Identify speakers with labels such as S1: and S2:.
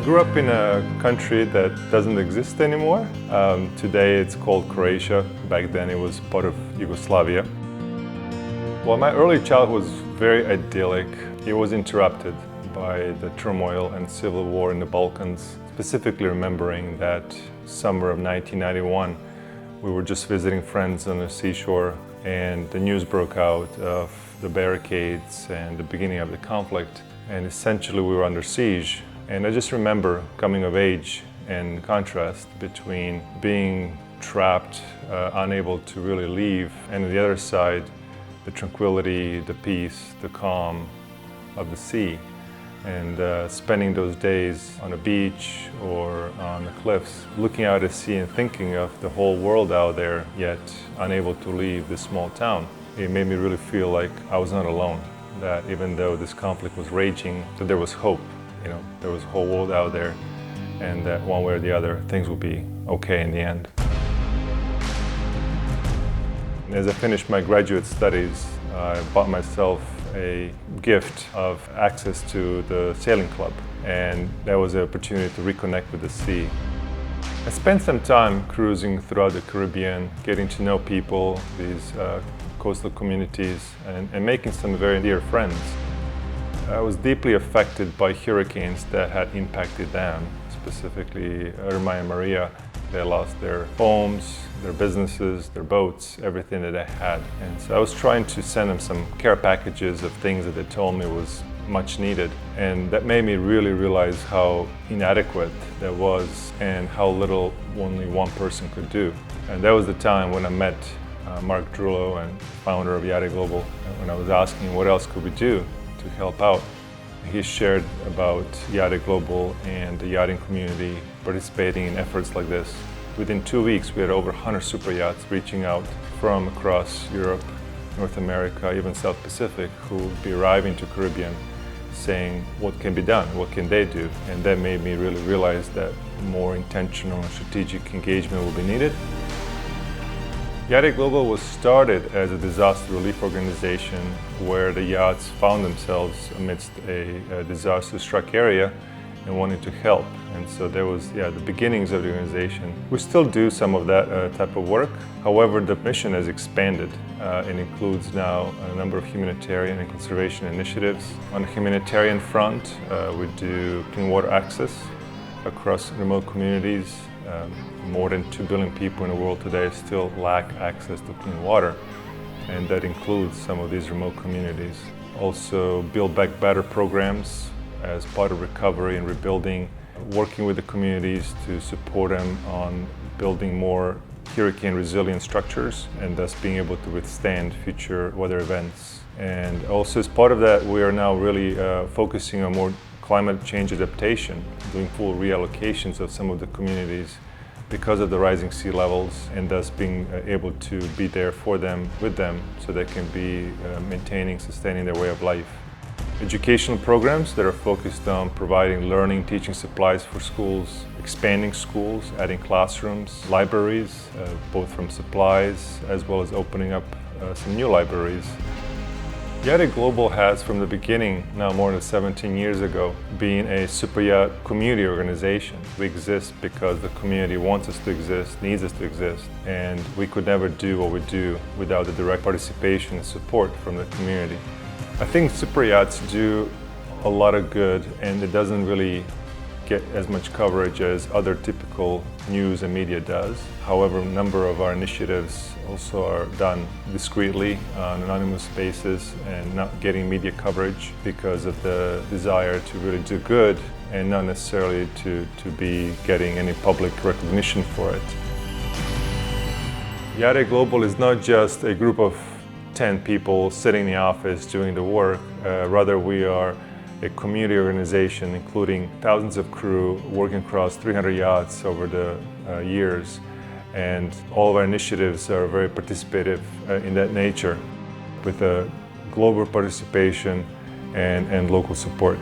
S1: I grew up in a country that doesn't exist anymore. Today it's called Croatia. Back then it was part of Yugoslavia. Well, my early childhood was very idyllic. It was interrupted by the turmoil and civil war in the Balkans. Specifically remembering that summer of 1991, we were just visiting friends on the seashore and the news broke out of the barricades and the beginning of the conflict. And essentially we were under siege. And I just remember coming of age and contrast between being trapped, unable to really leave, and on the other side, the tranquility, the peace, the calm of the sea. And spending those days on a beach or on the cliffs, looking out at sea and thinking of the whole world out there, yet unable to leave this small town. It made me really feel like I was not alone, that even though this conflict was raging, that there was hope. You know, there was a whole world out there, and that one way or the other, things would be okay in the end. As I finished my graduate studies, I bought myself a gift of access to the sailing club, and that was an opportunity to reconnect with the sea. I spent some time cruising throughout the Caribbean, getting to know people, these coastal communities, and making some very dear friends. I was deeply affected by hurricanes that had impacted them, specifically Irma and Maria. They lost their homes, their businesses, their boats, everything that they had. And so I was trying to send them some care packages of things that they told me was much needed. And that made me really realize how inadequate that was and how little only one person could do. And that was the time when I met Mark Drullo, and founder of YachtAid Global, and when I was asking what else could we do to help out. He shared about YachtAid Global and the yachting community participating in efforts like this. Within 2 weeks, we had over 100 super yachts reaching out from across Europe, North America, even South Pacific, who would be arriving to Caribbean saying what can be done, what can they do? And that made me really realize that more intentional and strategic engagement will be needed. YachtAid Global was started as a disaster relief organization where the yachts found themselves amidst a disaster-struck area and wanted to help. And so there was the beginnings of the organization. We still do some of that type of work. However, the mission has expanded. It includes now a number of humanitarian and conservation initiatives. On the humanitarian front, we do clean water access across remote communities. More than 2 billion people in the world today still lack access to clean water, and that includes some of these remote communities. Also, Build Back Better programs as part of recovery and rebuilding, working with the communities to support them on building more hurricane resilient structures and thus being able to withstand future weather events. And also as part of that, we are now really focusing on more climate change adaptation, doing full reallocations of some of the communities because of the rising sea levels, and thus being able to be there for them, with them, so they can be maintaining, sustaining their way of life. Educational programs that are focused on providing learning, teaching supplies for schools, expanding schools, adding classrooms, libraries, both from supplies as well as opening up some new libraries. YachtAid Global has, from the beginning, now more than 17 years ago, been a super yacht community organization. We exist because the community wants us to exist, needs us to exist, and we could never do what we do without the direct participation and support from the community. I think super yachts do a lot of good, and it doesn't really get as much coverage as other typical news and media does. However, a number of our initiatives also are done discreetly on an anonymous basis and not getting media coverage because of the desire to really do good and not necessarily to be getting any public recognition for it. YachtAid Global is not just a group of 10 people sitting in the office doing the work. Rather, we are a community organization including thousands of crew working across 300 yachts over the years. And all of our initiatives are very participative in that nature, with a global participation and local support.